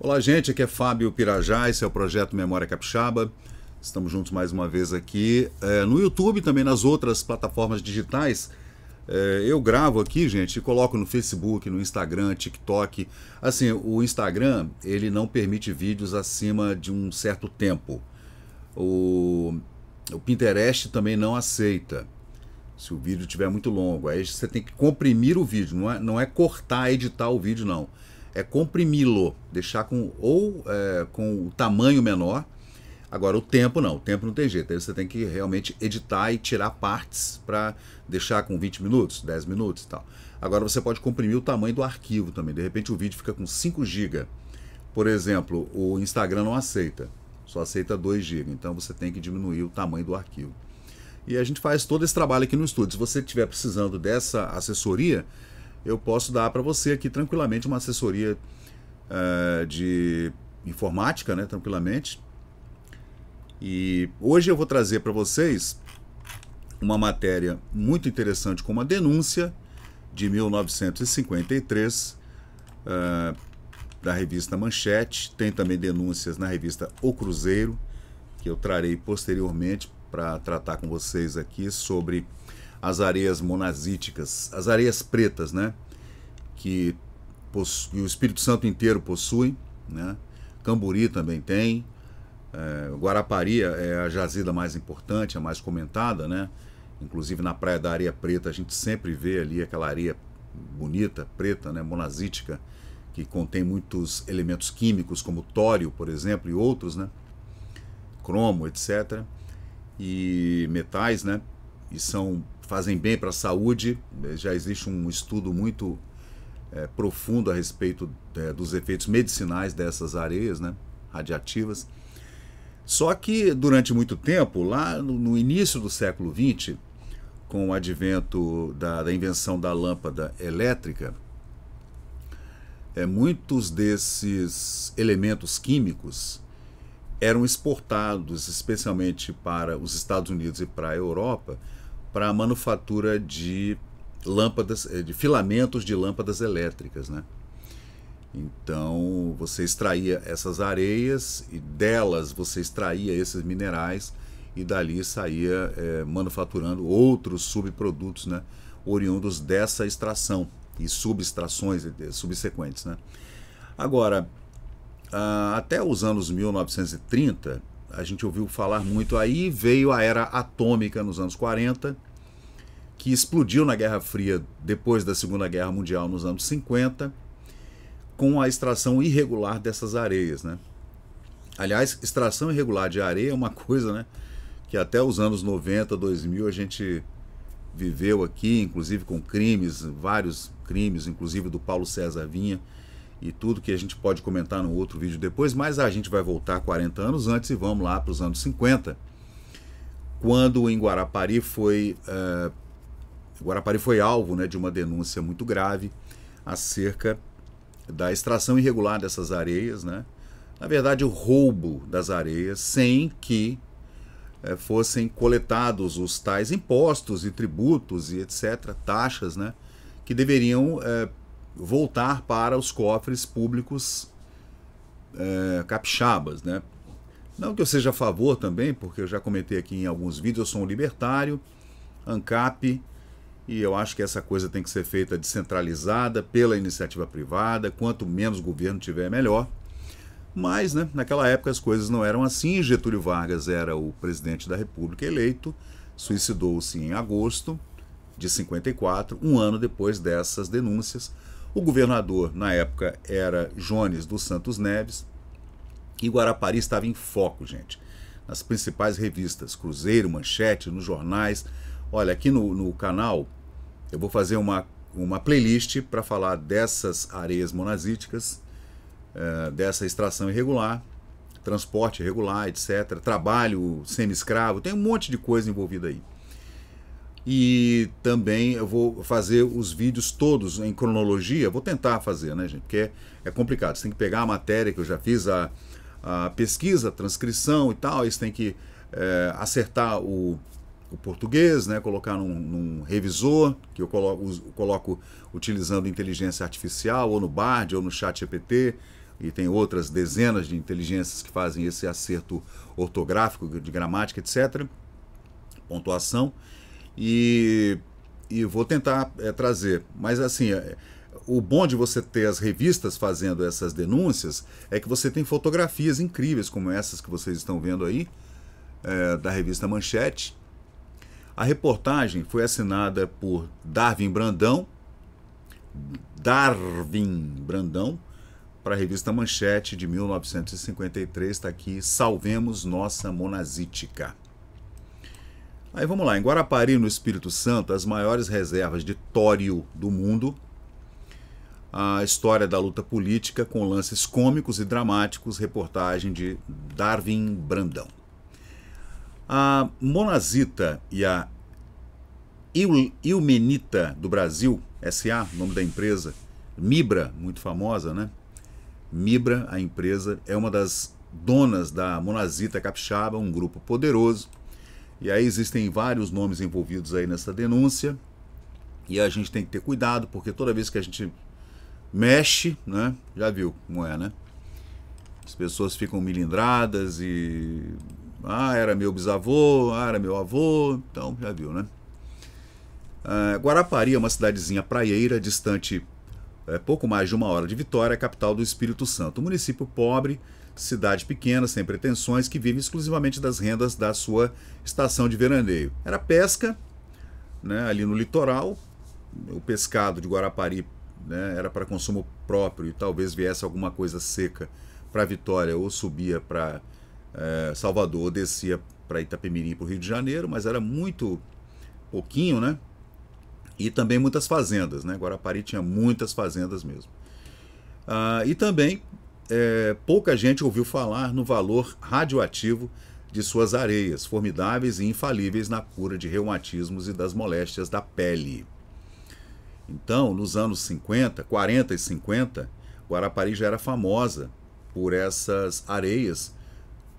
Olá, gente, aqui é Fábio Pirajá, esse é o Projeto Memória Capixaba. Estamos juntos mais uma vez aqui no YouTube, também nas outras plataformas digitais. Eu gravo aqui, gente, e coloco no Facebook, no Instagram, TikTok. Assim, o Instagram, ele não permite vídeos acima de um certo tempo. O Pinterest também não aceita, se o vídeo estiver muito longo. Aí você tem que comprimir o vídeo, não é cortar, editar o vídeo, não. É comprimi-lo, deixar com o tamanho menor. Agora o tempo não, o tempo não tem jeito. Aí você tem que realmente editar e tirar partes para deixar com 20 minutos, 10 minutos e tal. Agora você pode comprimir o tamanho do arquivo também. De repente o vídeo fica com 5 GB. Por exemplo, o Instagram não aceita, só aceita 2 GB. Então você tem que diminuir o tamanho do arquivo. E a gente faz todo esse trabalho aqui no estúdio. Se você estiver precisando dessa assessoria, eu posso dar para você aqui tranquilamente uma assessoria de informática, né, tranquilamente. E hoje eu vou trazer para vocês uma matéria muito interessante com uma denúncia de 1953 da revista Manchete. Tem também denúncias na revista O Cruzeiro, que eu trarei posteriormente para tratar com vocês aqui sobre as areias monazíticas, as areias pretas, né, que o Espírito Santo inteiro possui, né? Camburi também tem. Guarapari é a jazida mais importante, a mais comentada, né? Inclusive na Praia da Areia Preta a gente sempre vê ali aquela areia bonita, preta, né, monazítica, que contém muitos elementos químicos como tório, por exemplo, e outros, né? Cromo, etc. E metais, né? E fazem bem para a saúde. Já existe um estudo muito profundo a respeito dos efeitos medicinais dessas areias, né, radiativas. Só que durante muito tempo, lá no início do século XX, com o advento da invenção da lâmpada elétrica, muitos desses elementos químicos eram exportados especialmente para os Estados Unidos e para a Europa para a manufatura de lâmpadas, de filamentos de lâmpadas elétricas, né? Então você extraía essas areias e delas você extraía esses minerais e dali saía manufaturando outros subprodutos, né, oriundos dessa extração e subextrações subsequentes, né? Agora, até os anos 1930, a gente ouviu falar muito, aí veio a era atômica nos anos 40, que explodiu na Guerra Fria depois da Segunda Guerra Mundial nos anos 50, com a extração irregular dessas areias, né? Aliás, extração irregular de areia é uma coisa, né, que até os anos 90, 2000 a gente viveu aqui, inclusive com crimes, vários crimes, inclusive do Paulo César Vinha, e tudo que a gente pode comentar no outro vídeo depois, mas a gente vai voltar 40 anos antes e vamos lá para os anos 50, quando em Guarapari foi alvo, né, de uma denúncia muito grave acerca da extração irregular dessas areias, né? Na verdade, o roubo das areias sem que fossem coletados os tais impostos e tributos e etc., taxas, né, que deveriam voltar para os cofres públicos capixabas, né? Não que eu seja a favor também, porque eu já comentei aqui em alguns vídeos, eu sou um libertário, ANCAP, e eu acho que essa coisa tem que ser feita descentralizada pela iniciativa privada, quanto menos governo tiver, melhor. Mas, né, naquela época as coisas não eram assim. Getúlio Vargas era o presidente da República eleito, suicidou-se em agosto de 54, um ano depois dessas denúncias. O governador, na época, era Jones dos Santos Neves, e Guarapari estava em foco, gente, nas principais revistas, Cruzeiro, Manchete, nos jornais. Olha, aqui no canal eu vou fazer uma playlist para falar dessas areias monazíticas, dessa extração irregular, transporte irregular, etc., trabalho semi-escravo, tem um monte de coisa envolvida aí. E também eu vou fazer os vídeos todos em cronologia, vou tentar fazer, né, gente, porque é complicado, você tem que pegar a matéria que eu já fiz, a pesquisa, a transcrição e tal, aí você tem que acertar o português, né, colocar num revisor, que eu coloco utilizando inteligência artificial, ou no Bard, ou no ChatGPT, e tem outras dezenas de inteligências que fazem esse acerto ortográfico, de gramática, etc., pontuação, e vou tentar trazer. Mas assim, o bom de você ter as revistas fazendo essas denúncias é que você tem fotografias incríveis, como essas que vocês estão vendo aí, da revista Manchete. A reportagem foi assinada por Darwin Brandão, para a revista Manchete de 1953, está aqui, Salvemos Nossa Monazítica. Aí vamos lá, em Guarapari, no Espírito Santo, as maiores reservas de tório do mundo, a história da luta política com lances cômicos e dramáticos, reportagem de Darwin Brandão. A monazita e a ilmenita do Brasil, SA, nome da empresa, Mibra, muito famosa, né? Mibra, a empresa, é uma das donas da Monazita Capixaba, um grupo poderoso. E aí existem vários nomes envolvidos aí nessa denúncia. E a gente tem que ter cuidado, porque toda vez que a gente mexe, né? Já viu como é, né? As pessoas ficam milindradas e... Ah, era meu bisavô, ah, era meu avô, então já viu, né? Guarapari é uma cidadezinha praieira, distante pouco mais de 1 hora de Vitória, capital do Espírito Santo. Um município pobre, cidade pequena, sem pretensões, que vive exclusivamente das rendas da sua estação de veraneio. Era pesca, né, ali no litoral, o pescado de Guarapari, né, era para consumo próprio e talvez viesse alguma coisa seca para Vitória ou subia para Salvador ou descia para Itapemirim, para o Rio de Janeiro, mas era muito pouquinho, né? E também muitas fazendas, né? Guarapari tinha muitas fazendas mesmo. E também pouca gente ouviu falar no valor radioativo de suas areias, formidáveis e infalíveis na cura de reumatismos e das moléstias da pele. Então, nos anos 50, 40 e 50, Guarapari já era famosa por essas areias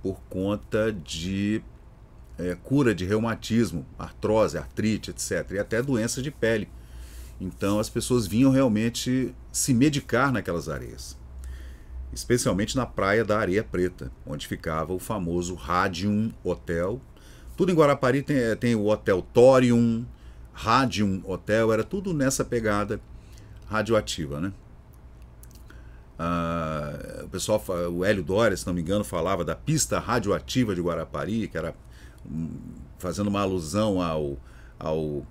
por conta de cura de reumatismo, artrose, artrite, etc. E até doenças de pele. Então as pessoas vinham realmente se medicar naquelas areias. Especialmente na praia da Areia Preta, onde ficava o famoso Radium Hotel. Tudo em Guarapari tem o Hotel Thorium, Radium Hotel, era tudo nessa pegada radioativa, né? O pessoal, o Hélio Doria, se não me engano, falava da pista radioativa de Guarapari, que era fazendo uma alusão ao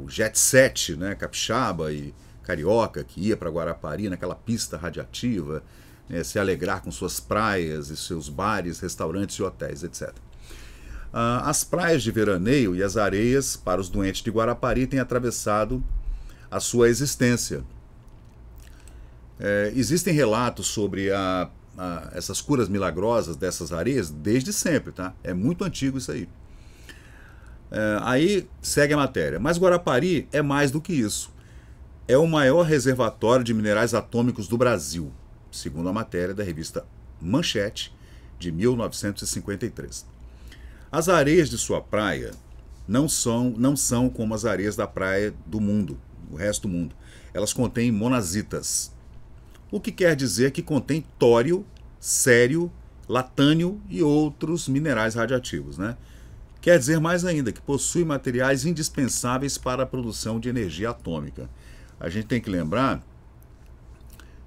jet set, né, capixaba e carioca, que ia para Guarapari naquela pista radiativa, né, se alegrar com suas praias e seus bares, restaurantes e hotéis, etc. As praias de veraneio e as areias para os doentes de Guarapari têm atravessado a sua existência. Existem relatos sobre essas curas milagrosas dessas areias desde sempre, tá? É muito antigo isso aí. Aí segue a matéria. Mas Guarapari é mais do que isso. É o maior reservatório de minerais atômicos do Brasil, segundo a matéria da revista Manchete, de 1953. As areias de sua praia não são como as areias da praia do mundo, o resto do mundo. Elas contêm monazitas, o que quer dizer que contém tório, cério, latânio e outros minerais radioativos, né? Quer dizer mais ainda que possui materiais indispensáveis para a produção de energia atômica. A gente tem que lembrar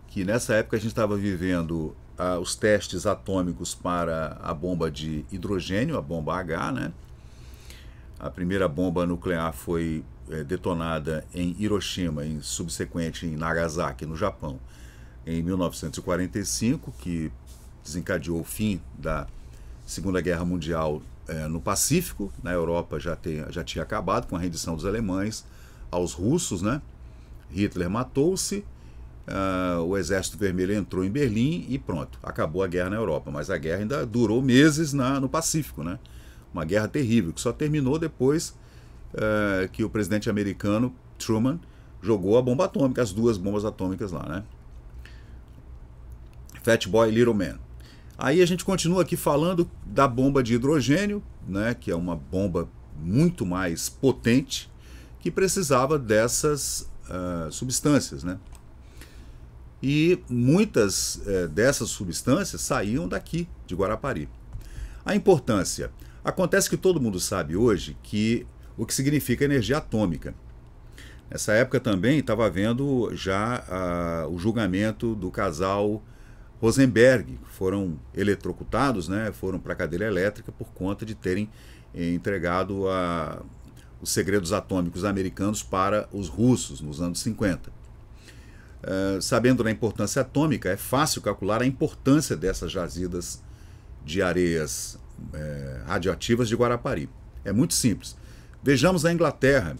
que nessa época a gente estava vivendo os testes atômicos para a bomba de hidrogênio, a bomba H, né? A primeira bomba nuclear foi detonada em Hiroshima e subsequente em Nagasaki, no Japão, em 1945, que desencadeou o fim da Segunda Guerra Mundial no Pacífico. Na Europa já tinha acabado com a rendição dos alemães aos russos, né? Hitler matou-se, o Exército Vermelho entrou em Berlim e pronto, acabou a guerra na Europa. Mas a guerra ainda durou meses no Pacífico, né? Uma guerra terrível, que só terminou depois que o presidente americano Truman jogou a bomba atômica, as 2 bombas atômicas lá, né? Fat Boy, Little Man. Aí a gente continua aqui falando da bomba de hidrogênio, né, que é uma bomba muito mais potente, que precisava dessas substâncias, né? E muitas dessas substâncias saíam daqui, de Guarapari. A importância. Acontece que todo mundo sabe hoje o que significa energia atômica. Nessa época também estava havendo já o julgamento do casal Rosenberg, que foram eletrocutados, né, foram para a cadeira elétrica por conta de terem entregado os segredos atômicos americanos para os russos nos anos 50. Sabendo da importância atômica, é fácil calcular a importância dessas jazidas de areias radioativas de Guarapari. É muito simples. Vejamos a Inglaterra,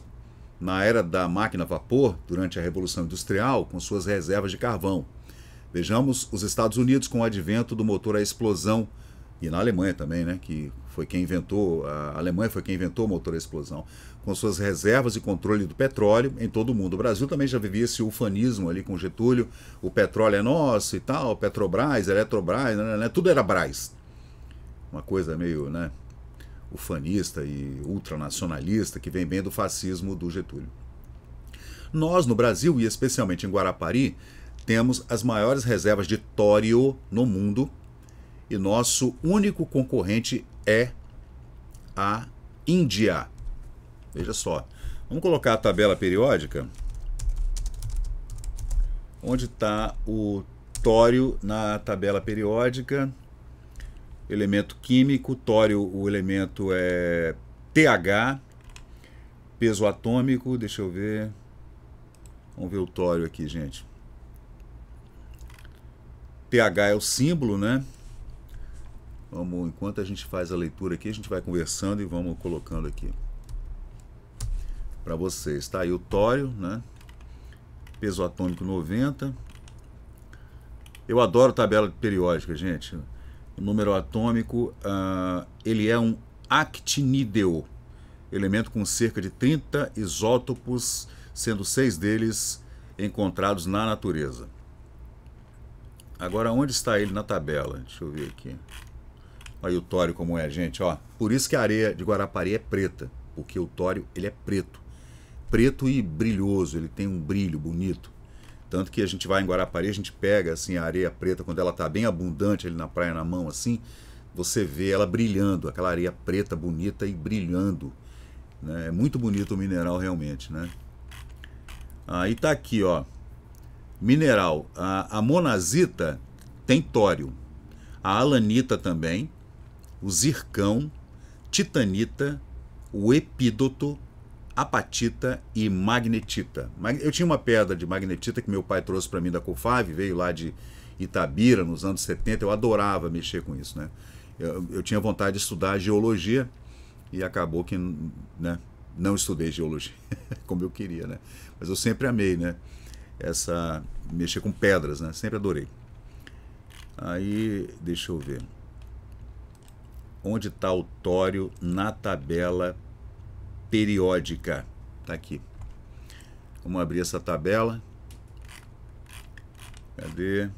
na era da máquina a vapor, durante a Revolução Industrial, com suas reservas de carvão. Vejamos os Estados Unidos com o advento do motor a explosão, e na Alemanha também, né, que foi quem inventou, a Alemanha foi quem inventou o motor a explosão, com suas reservas e controle do petróleo em todo o mundo. O Brasil também já vivia esse ufanismo ali com Getúlio, o petróleo é nosso e tal, Petrobras, Eletrobras, né, tudo era Brás. Uma coisa meio, né, ufanista e ultranacionalista, que vem bem do fascismo do Getúlio. Nós, no Brasil, e especialmente em Guarapari, temos as maiores reservas de tório no mundo, e nosso único concorrente é a Índia. Veja só. Vamos colocar a tabela periódica. Onde está o tório na tabela periódica? Elemento químico, tório, o elemento é TH, peso atômico, deixa eu ver. Vamos ver o tório aqui, gente. TH é o símbolo, né? Vamos, enquanto a gente faz a leitura aqui, a gente vai conversando e vamos colocando aqui para vocês. Está aí o tório, né? Peso atômico 90. Eu adoro tabela periódica, gente. O número atômico, ele é um actinídeo, elemento com cerca de 30 isótopos, sendo 6 deles encontrados na natureza. Agora, onde está ele na tabela? Deixa eu ver aqui. Olha aí o tório como é, gente. Ó. Por isso que a areia de Guarapari é preta, porque o tório ele é preto. Preto e brilhoso, ele tem um brilho bonito. Tanto que a gente vai em Guarapari, a gente pega assim, a areia preta, quando ela está bem abundante ali na praia, na mão, assim, você vê ela brilhando, aquela areia preta, bonita e brilhando. Né? É muito bonito o mineral realmente, né? Aí tá aqui, ó. Mineral. A monazita tem tório. A alanita também. O zircão, titanita, o epídoto, apatita e magnetita. Eu tinha uma pedra de magnetita que meu pai trouxe para mim da COFAV, veio lá de Itabira nos anos 70, eu adorava mexer com isso, né? Eu tinha vontade de estudar geologia e acabou que, né, não estudei geologia como eu queria, né? Mas eu sempre amei, né? Mexer com pedras, né? Sempre adorei. Aí, deixa eu ver. Onde está o tório na tabela periódica? Tá aqui. Vamos abrir essa tabela. Cadê?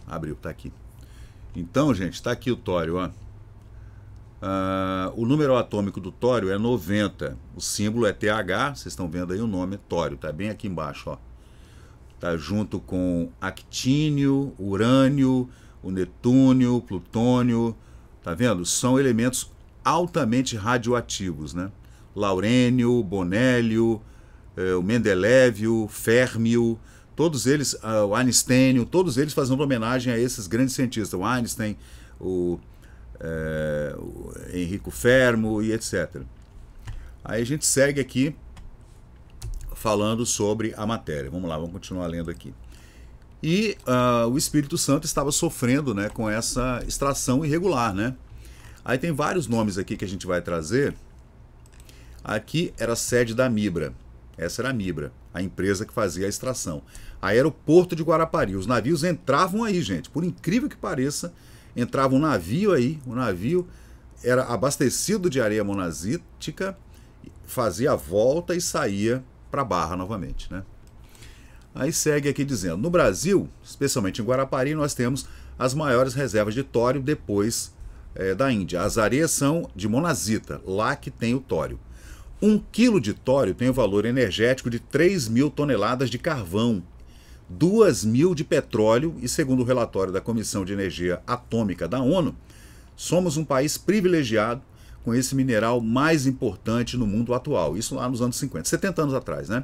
Abriu, tá aqui. Então, gente, tá aqui o tório, ó. O número atômico do tório é 90. O símbolo é TH, vocês estão vendo aí o nome é tório, tá bem aqui embaixo, ó. Tá junto com actínio, urânio, o netúnio, plutônio, tá vendo? São elementos altamente radioativos, né? Laurênio, bonélio, o mendelévio, férmio, todos eles, o einstênio, todos eles fazendo homenagem a esses grandes cientistas, o Einstein, o Enrico Fermo e etc. Aí a gente segue aqui falando sobre a matéria. Vamos lá, vamos continuar lendo aqui. E o Espírito Santo estava sofrendo, né, com essa extração irregular, né? Aí tem vários nomes aqui que a gente vai trazer. Aqui era a sede da Mibra. Essa era a Mibra, a empresa que fazia a extração. Aí era o Porto de Guarapari. Os navios entravam aí, gente. Por incrível que pareça, entrava um navio aí. O navio era abastecido de areia monazítica, fazia a volta e saía para a Barra novamente, né? Aí segue aqui dizendo, no Brasil, especialmente em Guarapari, nós temos as maiores reservas de tório depois da Índia. As areias são de monazita, lá que tem o tório. 1 quilo de tório tem o valor energético de 3.000 toneladas de carvão. 2.000 de petróleo e, segundo o relatório da Comissão de Energia Atômica da ONU, somos um país privilegiado com esse mineral mais importante no mundo atual. Isso lá nos anos 50, 70 anos atrás, né?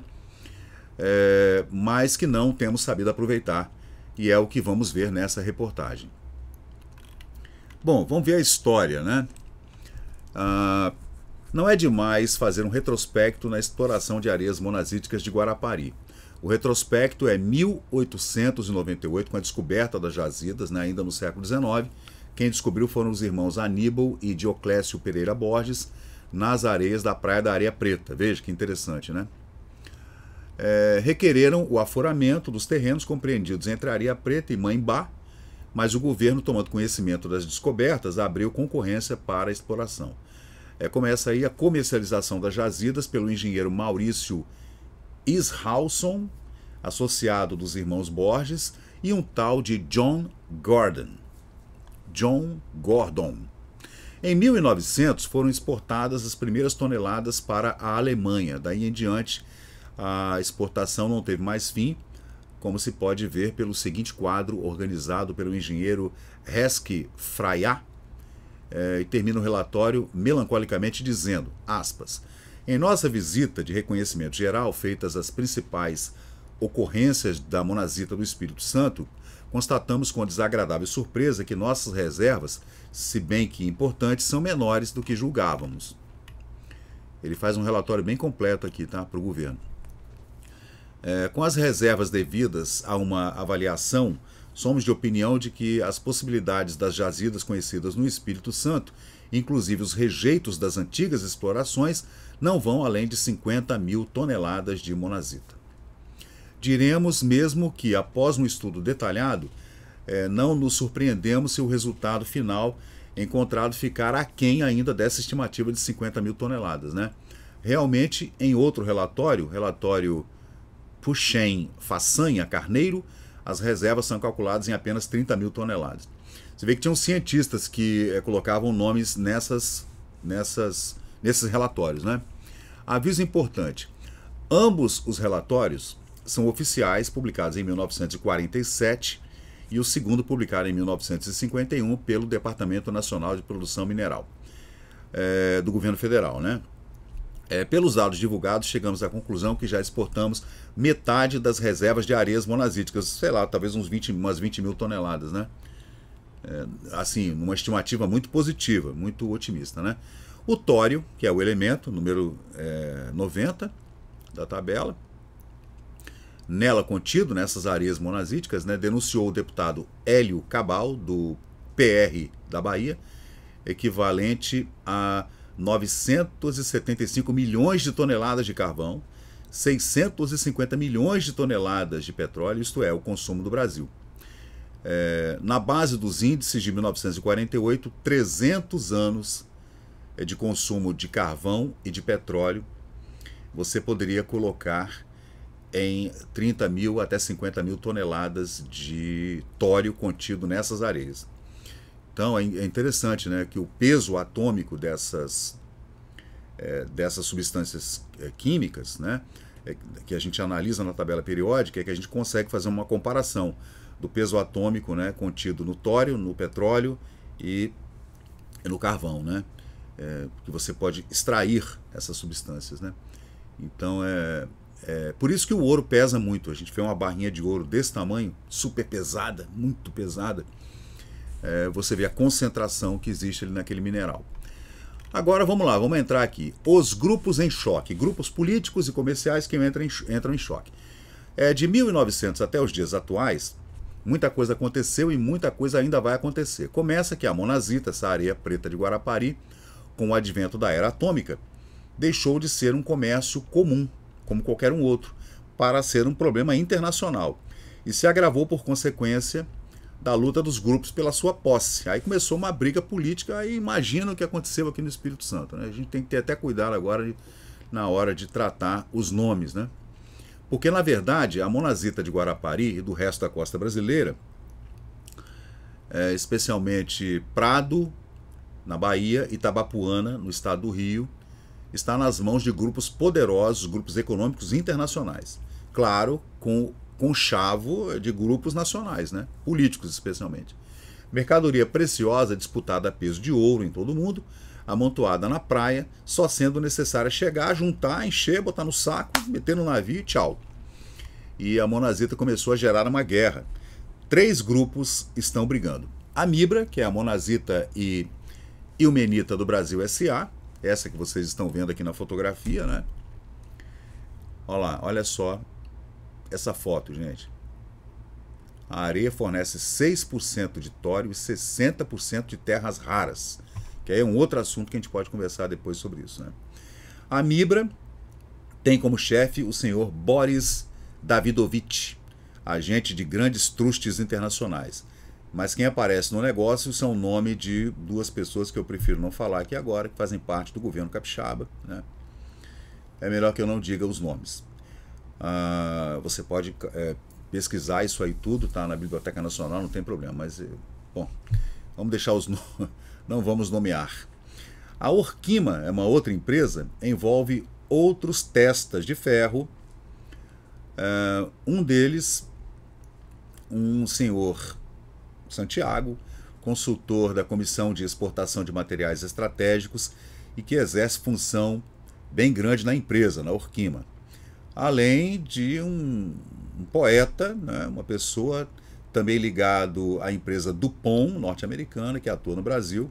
Mas que não temos sabido aproveitar, e é o que vamos ver nessa reportagem. Bom, vamos ver a história, né? Não é demais fazer um retrospecto na exploração de areias monazíticas de Guarapari. O retrospecto é 1898, com a descoberta das jazidas, né, ainda no século XIX. Quem descobriu foram os irmãos Aníbal e Dioclésio Pereira Borges, nas areias da Praia da Areia Preta. Veja que interessante, né? Requereram o aforamento dos terrenos compreendidos entre Areia Preta e Maimbá, mas o governo, tomando conhecimento das descobertas, abriu concorrência para a exploração. Começa aí a comercialização das jazidas pelo engenheiro Maurício Ishalson, associado dos irmãos Borges, e um tal de John Gordon. Em 1900 foram exportadas as primeiras toneladas para a Alemanha. Daí em diante a exportação não teve mais fim, como se pode ver pelo seguinte quadro organizado pelo engenheiro Reski Freyá, e termina o relatório melancolicamente dizendo, aspas, em nossa visita de reconhecimento geral, feitas as principais ocorrências da monazita do Espírito Santo, constatamos com desagradável surpresa que nossas reservas, se bem que importantes, são menores do que julgávamos. Ele faz um relatório bem completo aqui, tá, para o governo. Com as reservas devidas a uma avaliação, somos de opinião de que as possibilidades das jazidas conhecidas no Espírito Santo, inclusive os rejeitos das antigas explorações, não vão além de 50.000 toneladas de monazita. Diremos mesmo que, após um estudo detalhado, não nos surpreendemos se o resultado final encontrado ficar aquém ainda dessa estimativa de 50.000 toneladas. Né? Realmente, em outro relatório Puxem Façanha Carneiro, as reservas são calculadas em apenas 30.000 toneladas. Você vê que tinham cientistas que colocavam nomes nesses relatórios. Né? Aviso importante, ambos os relatórios são oficiais, publicados em 1947, e o segundo publicado em 1951 pelo Departamento Nacional de Produção Mineral do Governo Federal. Né? Pelos dados divulgados, chegamos à conclusão que já exportamos metade das reservas de areias monazíticas, sei lá, talvez umas 20.000 toneladas, né? Assim, uma estimativa muito positiva, muito otimista, né? O tório, que é o elemento, número 90 da tabela, nela contido, nessas areias monazíticas, né, denunciou o deputado Hélio Cabal, do PR da Bahia, equivalente a 975 milhões de toneladas de carvão, 650 milhões de toneladas de petróleo, isto é, o consumo do Brasil. Na base dos índices de 1948, 300 anos de consumo de carvão e de petróleo, você poderia colocar em 30.000 até 50.000 toneladas de tório contido nessas areias. Então é interessante, né, que o peso atômico dessas substâncias químicas, né, que a gente analisa na tabela periódica, é que a gente consegue fazer uma comparação do peso atômico, né, contido no tório, no petróleo e no carvão, né, que você pode extrair essas substâncias. Né. Então por isso que o ouro pesa muito. A gente vê uma barrinha de ouro desse tamanho, super pesada, muito pesada. Você vê a concentração que existe ali naquele mineral. Agora vamos lá, vamos entrar aqui. Os grupos em choque, grupos políticos e comerciais que entram em choque. De 1900 até os dias atuais, muita coisa aconteceu e muita coisa ainda vai acontecer. Começa que a monazita, essa areia preta de Guarapari, com o advento da era atômica, deixou de ser um comércio comum, como qualquer um outro, para ser um problema internacional. E se agravou por consequência da luta dos grupos pela sua posse. Aí começou uma briga política, aí imagina o que aconteceu aqui no Espírito Santo. Né? A gente tem que ter até cuidado agora na hora de tratar os nomes. Né? Porque, na verdade, a monazita de Guarapari e do resto da costa brasileira, especialmente Prado, na Bahia, e Itabapuana, no estado do Rio, está nas mãos de grupos poderosos, grupos econômicos internacionais. Claro, com conchavo de grupos nacionais, né? Políticos especialmente. Mercadoria preciosa disputada a peso de ouro em todo o mundo, amontoada na praia, só sendo necessário chegar, juntar, encher, botar no saco, meter no navio e tchau. E a monazita começou a gerar uma guerra. 3 grupos estão brigando. A Mibra, que é a Monazita e Ilmenita do Brasil S.A., essa que vocês estão vendo aqui na fotografia, né? Olha lá, olha só essa foto, gente. A areia fornece 6% de tório e 60% de terras raras, que aí é um outro assunto que a gente pode conversar depois sobre isso, né? A Mibra tem como chefe o senhor Boris Davidovich, agente de grandes trustes internacionais. Mas quem aparece no negócio são o nome de 2 pessoas que eu prefiro não falar aqui agora, que fazem parte do governo capixaba, né? É melhor que eu não diga os nomes. Você pode pesquisar isso aí tudo, tá na Biblioteca Nacional, não tem problema, mas, bom, vamos deixar não vamos nomear. A Orquima é uma outra empresa, envolve outros testas de ferro, um deles, um senhor Santiago, consultor da Comissão de Exportação de Materiais Estratégicos e que exerce função bem grande na empresa, na Orquima. Além de um poeta, né, uma pessoa também ligado à empresa Dupont, norte-americana, que atua no Brasil,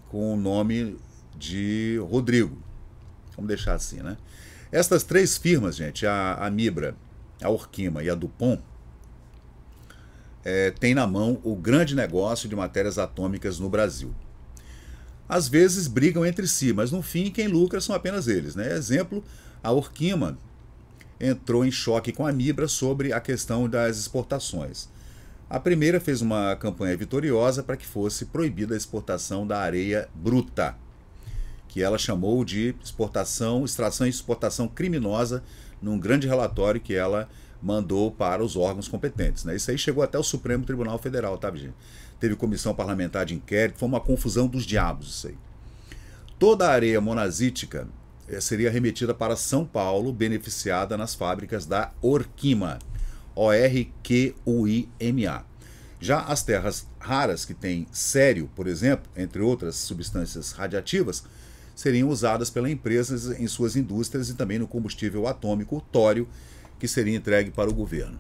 com o nome de Rodrigo. Vamos deixar assim, né? Estas 3 firmas, gente, a Mibra, a Orquima e a Dupont, têm na mão o grande negócio de matérias atômicas no Brasil. Às vezes brigam entre si, mas no fim quem lucra são apenas eles, né? Exemplo, a Orquima entrou em choque com a Mibra sobre a questão das exportações. A primeira fez uma campanha vitoriosa para que fosse proibida a exportação da areia bruta, que ela chamou de extração e exportação criminosa, num grande relatório que ela mandou para os órgãos competentes, né? Isso aí chegou até o Supremo Tribunal Federal, tá, gente? Teve comissão parlamentar de inquérito, foi uma confusão dos diabos isso aí. Toda a areia monazítica seria remetida para São Paulo, beneficiada nas fábricas da Orquima, ORQUIMA. Já as terras raras, que têm cério, por exemplo, entre outras substâncias radiativas, seriam usadas pela empresa em suas indústrias e também no combustível atômico, o tório, que seria entregue para o governo.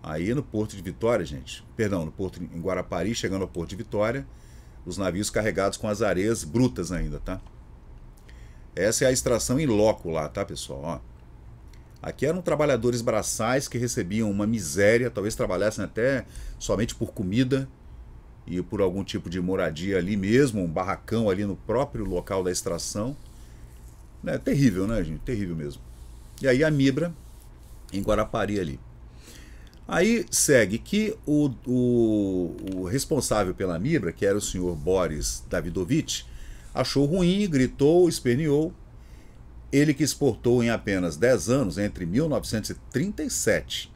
Aí no Porto de Vitória, gente, perdão, no Porto em Guarapari, chegando ao Porto de Vitória, os navios carregados com as areias brutas ainda, tá? Essa é a extração em loco lá, tá, pessoal? Ó. Aqui eram trabalhadores braçais que recebiam uma miséria, talvez trabalhassem até somente por comida e por algum tipo de moradia ali mesmo, um barracão ali no próprio local da extração. É terrível, né, gente? Terrível mesmo. E aí a Mibra, em Guarapari ali. Aí segue que o responsável pela Mibra, que era o senhor Boris Davidovich, achou ruim, gritou, esperneou. Ele que exportou em apenas 10 anos, entre 1937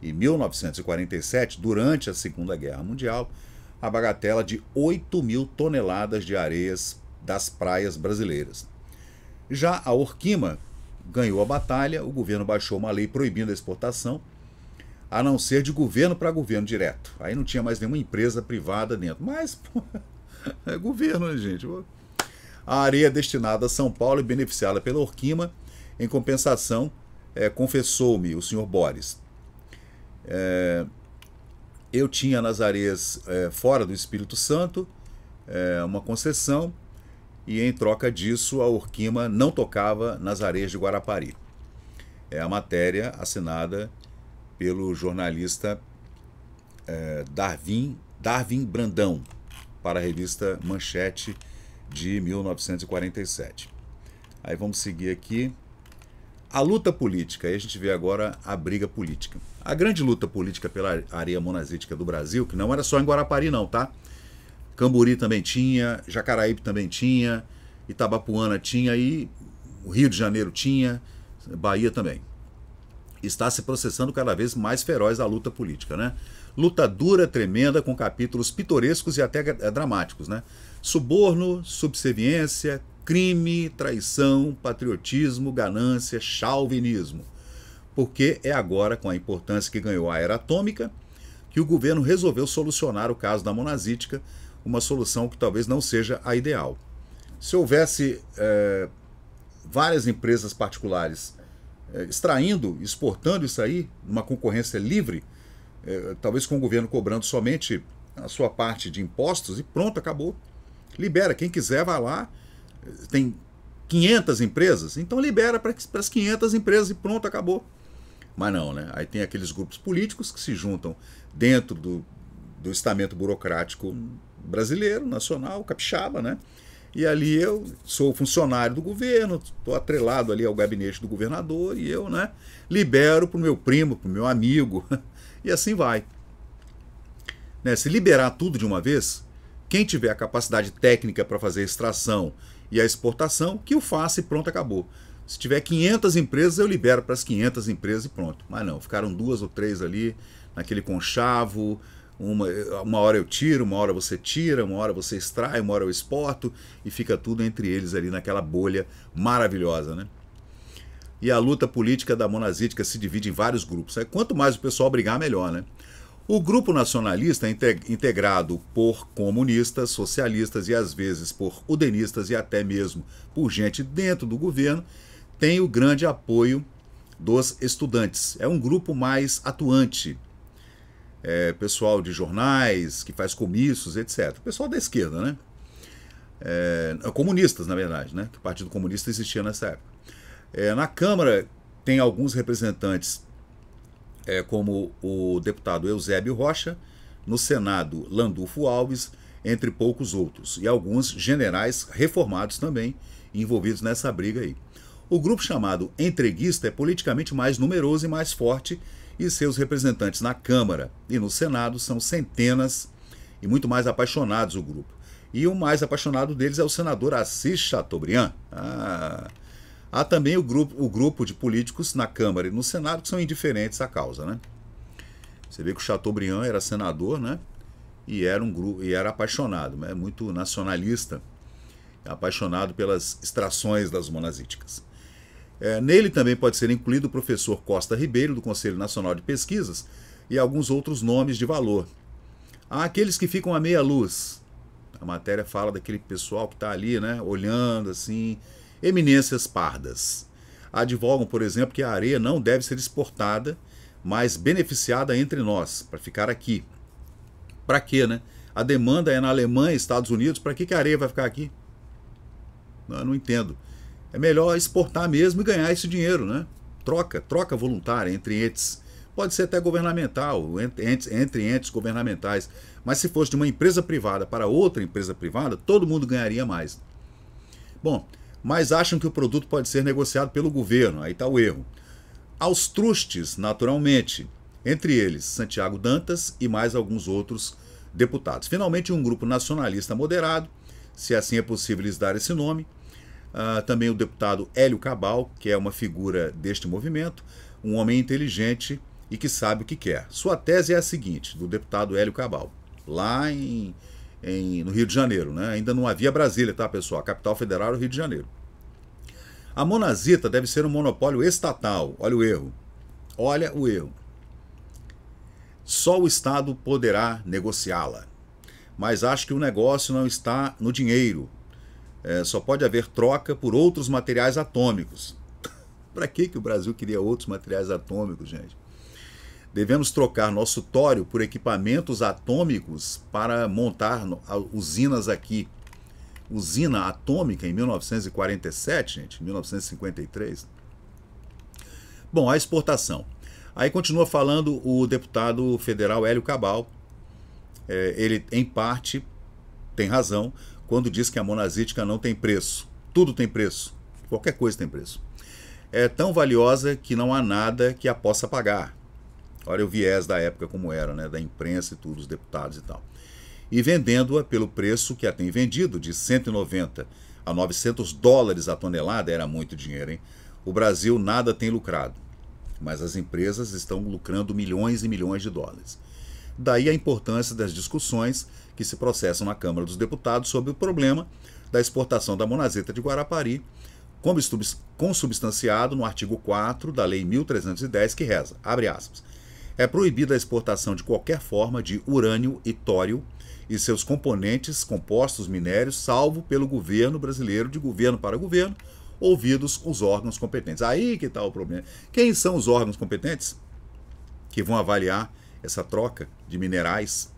e 1947, durante a Segunda Guerra Mundial, a bagatela de 8.000 toneladas de areias das praias brasileiras. Já a Orquima ganhou a batalha, o governo baixou uma lei proibindo a exportação, a não ser de governo para governo direto. Aí não tinha mais nenhuma empresa privada dentro. Mas, pô, é governo, né, gente? A areia destinada a São Paulo e beneficiada pela Orquima, em compensação, confessou-me o senhor Boris. Eu tinha nas areias fora do Espírito Santo uma concessão e em troca disso a Orquima não tocava nas areias de Guarapari. É a matéria assinada pelo jornalista Darwin Brandão para a revista Manchete de 1947. Aí vamos seguir aqui. A luta política, aí a gente vê agora a briga política. A grande luta política pela areia monazítica do Brasil, que não era só em Guarapari não, tá? Camburi também tinha, Jacaraípe também tinha, Itabapuana tinha e o Rio de Janeiro tinha, Bahia também. Está se processando cada vez mais feroz a luta política, né? Luta dura, tremenda, com capítulos pitorescos e até dramáticos, né? Suborno, subserviência, crime, traição, patriotismo, ganância, chauvinismo. porque é agora, com a importância que ganhou a era atômica, que o governo resolveu solucionar o caso da monazítica, uma solução que talvez não seja a ideal. Se houvesse várias empresas particulares extraindo, exportando isso aí, numa concorrência livre, talvez com o governo cobrando somente a sua parte de impostos e pronto, acabou. Libera, quem quiser vai lá, tem 500 empresas, então libera para as 500 empresas e pronto, acabou. Mas não, né? Aí tem aqueles grupos políticos que se juntam dentro do estamento burocrático brasileiro, nacional, capixaba, né? E ali eu sou funcionário do governo, estou atrelado ali ao gabinete do governador e eu, né, libero para o meu primo, para o meu amigo, e assim vai. Né? Se liberar tudo de uma vez, quem tiver a capacidade técnica para fazer a extração e a exportação, que o faça e pronto, acabou. Se tiver 500 empresas, eu libero para as 500 empresas e pronto. Mas não, ficaram 2 ou 3 ali, naquele conchavo, uma hora eu tiro, uma hora você tira, uma hora você extrai, uma hora eu exporto, e fica tudo entre eles ali naquela bolha maravilhosa, né? E a luta política da monazítica se divide em vários grupos. Quanto mais o pessoal brigar, melhor, né? O grupo nacionalista é integrado por comunistas, socialistas e às vezes por udenistas e até mesmo por gente dentro do governo, tem o grande apoio dos estudantes. É um grupo mais atuante. Pessoal de jornais, que faz comícios, etc. Pessoal da esquerda, né? Comunistas, na verdade, né? Que o Partido Comunista existia nessa época. Na Câmara tem alguns representantes, como o deputado Eusébio Rocha, no Senado Landulfo Alves, entre poucos outros, e alguns generais reformados também envolvidos nessa briga aí. O grupo chamado entreguista é politicamente mais numeroso e mais forte, e seus representantes na Câmara e no Senado são centenas e muito mais apaixonados o grupo. E o mais apaixonado deles é o senador Assis Chateaubriand. Há também o grupo de políticos na Câmara e no Senado que são indiferentes à causa, né? Você vê que o Chateaubriand era senador, né? E era apaixonado, né? Muito nacionalista, apaixonado pelas extrações das monazíticas. Nele também pode ser incluído o professor Costa Ribeiro, do Conselho Nacional de Pesquisas, e alguns outros nomes de valor. Há aqueles que ficam à meia luz. A matéria fala daquele pessoal que está ali, né, olhando assim, eminências pardas. Advogam, por exemplo, que a areia não deve ser exportada, mas beneficiada entre nós, para ficar aqui. Para quê, né? A demanda é na Alemanha, Estados Unidos, para que a areia vai ficar aqui? Eu não entendo. É melhor exportar mesmo e ganhar esse dinheiro, né? Troca voluntária entre entes. Pode ser até governamental, entre entes governamentais. Mas se fosse de uma empresa privada para outra empresa privada, todo mundo ganharia mais. Bom, mas acham que o produto pode ser negociado pelo governo. Aí está o erro. Aos trustes, naturalmente. Entre eles, Santiago Dantas e mais alguns outros deputados. Finalmente, um grupo nacionalista moderado, se assim é possível lhes dar esse nome. Também o deputado Hélio Cabal, que é uma figura deste movimento, um homem inteligente e que sabe o que quer. Sua tese é a seguinte, do deputado Hélio Cabal, lá no Rio de Janeiro, né? Ainda não havia Brasília, tá, pessoal? A capital federal é o Rio de Janeiro. A monazita deve ser um monopólio estatal. Olha o erro. Olha o erro. Só o Estado poderá negociá-la. Mas acho que o negócio não está no dinheiro. Só pode haver troca por outros materiais atômicos. Para que o Brasil queria outros materiais atômicos, gente? Devemos trocar nosso tório por equipamentos atômicos para montar usinas aqui. Usina atômica em 1947, gente, 1953. Bom, a exportação. Aí continua falando o deputado federal Hélio Cabal. Ele, em parte, tem razão quando diz que a monazítica não tem preço. Tudo tem preço. Qualquer coisa tem preço. É tão valiosa que não há nada que a possa pagar. Olha o viés da época como era, né? Da imprensa e tudo, os deputados e tal. E vendendo-a pelo preço que a tem vendido, de 190 a 900 dólares a tonelada, era muito dinheiro, hein? O Brasil nada tem lucrado, mas as empresas estão lucrando milhões e milhões de dólares. Daí a importância das discussões que se processam na Câmara dos Deputados sobre o problema da exportação da monazita de Guarapari, consubstanciado no artigo 4 da Lei 1310, que reza, abre aspas, é proibida a exportação de qualquer forma de urânio e tório e seus componentes, compostos minérios, salvo pelo governo brasileiro, de governo para governo, ouvidos os órgãos competentes. Aí que está o problema. Quem são os órgãos competentes que vão avaliar essa troca de minerais?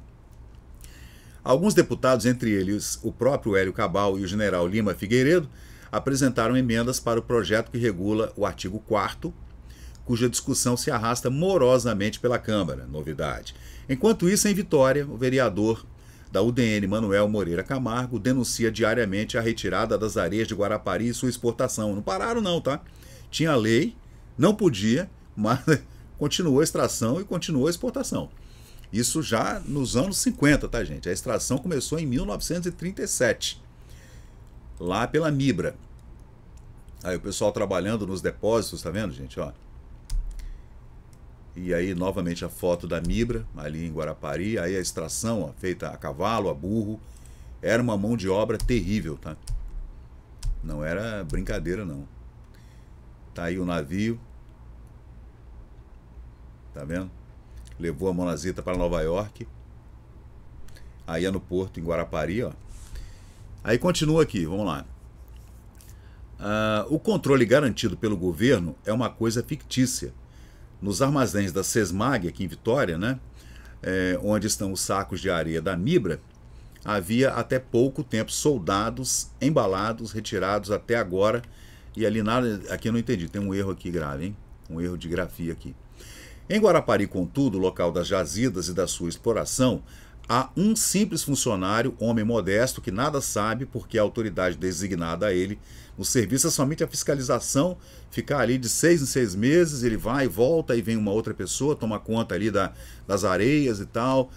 Alguns deputados, entre eles o próprio Hélio Cabal e o general Lima Figueiredo, apresentaram emendas para o projeto que regula o artigo 4º, cuja discussão se arrasta morosamente pela Câmara, novidade. Enquanto isso, em Vitória, o vereador da UDN, Manuel Moreira Camargo, denuncia diariamente a retirada das areias de Guarapari e sua exportação. Não pararam não, tá? Tinha lei, não podia, mas continuou a extração e continuou a exportação. Isso já nos anos 50, tá, gente? A extração começou em 1937, lá pela Mibra. Aí o pessoal trabalhando nos depósitos, tá vendo, gente? Ó. E aí, novamente, a foto da Mibra, ali em Guarapari. Aí a extração, ó, feita a cavalo, a burro. Era uma mão de obra terrível, tá? Não era brincadeira, não. Tá aí o navio. Tá vendo? Levou a monazita para Nova York. Aí é no porto, em Guarapari, ó. Aí continua aqui, vamos lá. O controle garantido pelo governo é uma coisa fictícia. Nos armazéns da Sesmag, aqui em Vitória, né, onde estão os sacos de areia da Mibra, havia até pouco tempo soldados, embalados, retirados até agora. E ali nada, aqui eu não entendi, tem um erro aqui grave, hein? Um erro de grafia aqui. Em Guarapari, contudo, local das jazidas e da sua exploração, há um simples funcionário, homem modesto, que nada sabe porque a autoridade designada a ele no serviço é somente a fiscalização, ficar ali de 6 em 6 meses, ele vai e volta, e vem uma outra pessoa, toma conta ali das areias e tal,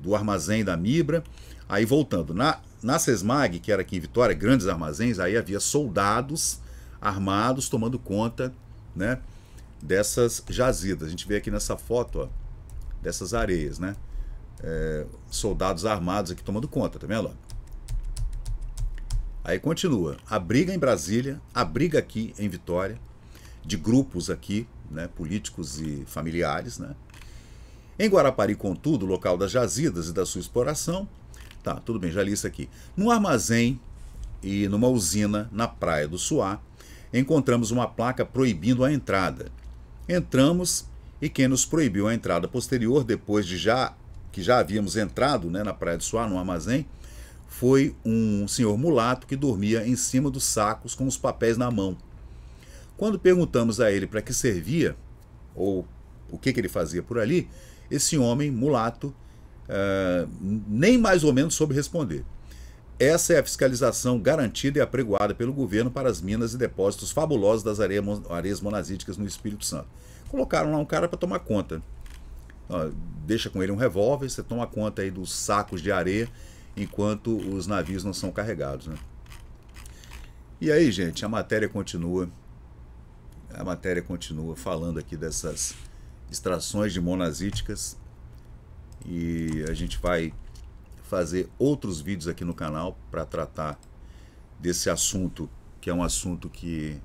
do armazém da Mibra. Aí voltando, na Sesmag, que era aqui em Vitória, grandes armazéns, aí havia soldados armados tomando conta, né, dessas jazidas. A gente vê aqui nessa foto, ó, dessas areias, né? Soldados armados aqui tomando conta, tá vendo? Aí continua, a briga em Brasília, a briga aqui em Vitória, de grupos aqui, né, políticos e familiares, né? Em Guarapari, contudo, local das jazidas e da sua exploração, tá, tudo bem, já li isso aqui. Num armazém e numa usina na Praia do Suá, encontramos uma placa proibindo a entrada. Entramos e quem nos proibiu a entrada posterior, depois de que já havíamos entrado, né, na Praia do Suá, no armazém, foi um senhor mulato que dormia em cima dos sacos com os papéis na mão. Quando perguntamos a ele para que servia, ou o que ele fazia por ali, esse homem mulato nem mais ou menos soube responder. Essa é a fiscalização garantida e apregoada pelo governo para as minas e depósitos fabulosos das areias monazíticas no Espírito Santo. Colocaram lá um cara para tomar conta. Ó, deixa com ele um revólver, você toma conta aí dos sacos de areia enquanto os navios não são carregados, né? E aí, gente, a matéria continua falando aqui dessas extrações de monazíticas, e a gente vai fazer outros vídeos aqui no canal para tratar desse assunto, que é um assunto que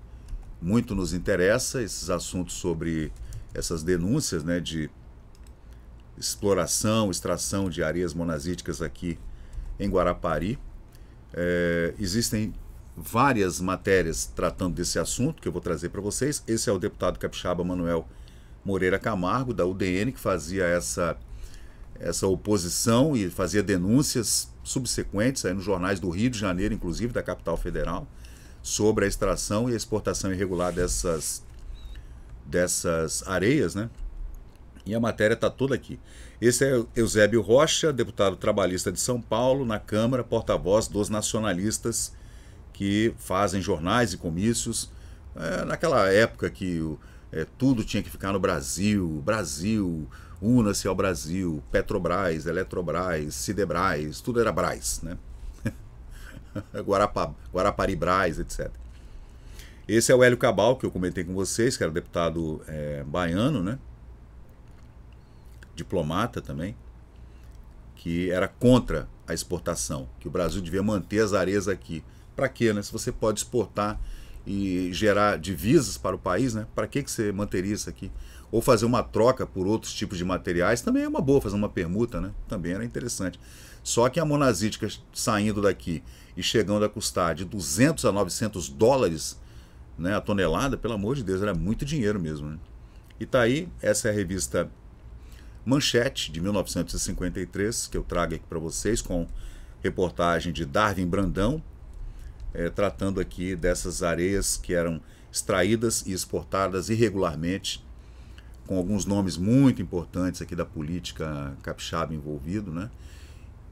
muito nos interessa, esses assuntos sobre essas denúncias, né, de exploração, extração de areias monazíticas aqui em Guarapari. Existem várias matérias tratando desse assunto que eu vou trazer para vocês. Esse é o deputado capixaba Manuel Moreira Camargo, da UDN, que fazia essa oposição e fazia denúncias subsequentes aí nos jornais do Rio de Janeiro, inclusive da capital federal, sobre a extração e a exportação irregular dessas areias, né? E a matéria está toda aqui. Esse é Eusébio Rocha, deputado trabalhista de São Paulo, na Câmara, porta-voz dos nacionalistas que fazem jornais e comícios. Naquela época que tudo tinha que ficar no Brasil, una-se ao Brasil, Petrobras, Eletrobras, Sidebras, tudo era Brás, né? Guarapari Brás, etc. Esse é o Hélio Cabal, que eu comentei com vocês, que era deputado baiano, né? Diplomata também, que era contra a exportação, que o Brasil devia manter as areias aqui. para quê, né? Se você pode exportar e gerar divisas para o país, né? Para que você manteria isso aqui? Ou fazer uma troca por outros tipos de materiais, também é uma boa, fazer uma permuta, né? Também era interessante. Só que a monazítica saindo daqui e chegando a custar de 200 a 900 dólares, né, a tonelada, pelo amor de Deus, era muito dinheiro mesmo, né? E tá aí, essa é a revista Manchete, de 1953, que eu trago aqui para vocês, com reportagem de Darwin Brandão, tratando aqui dessas areias que eram extraídas e exportadas irregularmente, com alguns nomes muito importantes aqui da política capixaba envolvido, né?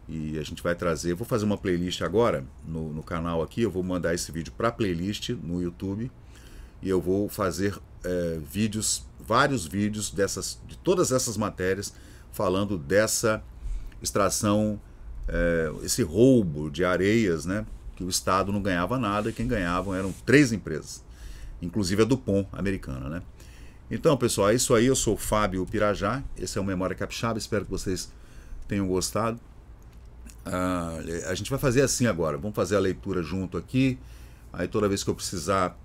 E a gente vai trazer, vou fazer uma playlist agora no canal aqui, eu vou mandar esse vídeo para playlist no YouTube, e eu vou fazer vários vídeos de todas essas matérias, falando dessa extração, esse roubo de areias, né? Que o Estado não ganhava nada, quem ganhavam eram 3 empresas, inclusive a DuPont americana, né? Então, pessoal, é isso aí, eu sou o Fábio Pirajá, esse é o Memória Capixaba, espero que vocês tenham gostado. A gente vai fazer assim agora, vamos fazer a leitura junto aqui, aí toda vez que eu precisar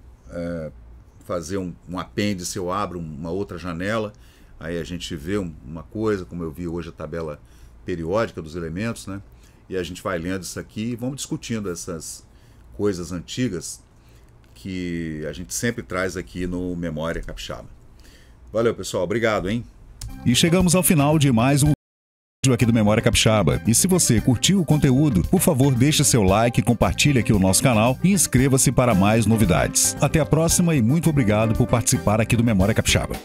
fazer um apêndice, eu abro uma outra janela, aí a gente vê uma coisa, como eu vi hoje a tabela periódica dos elementos, né? E a gente vai lendo isso aqui e vamos discutindo essas coisas antigas que a gente sempre traz aqui no Memória Capixaba. Valeu, pessoal, obrigado, hein? E chegamos ao final de mais um vídeo aqui do Memória Capixaba. E se você curtiu o conteúdo, por favor, deixe seu like, compartilhe aqui o nosso canal e inscreva-se para mais novidades. Até a próxima e muito obrigado por participar aqui do Memória Capixaba.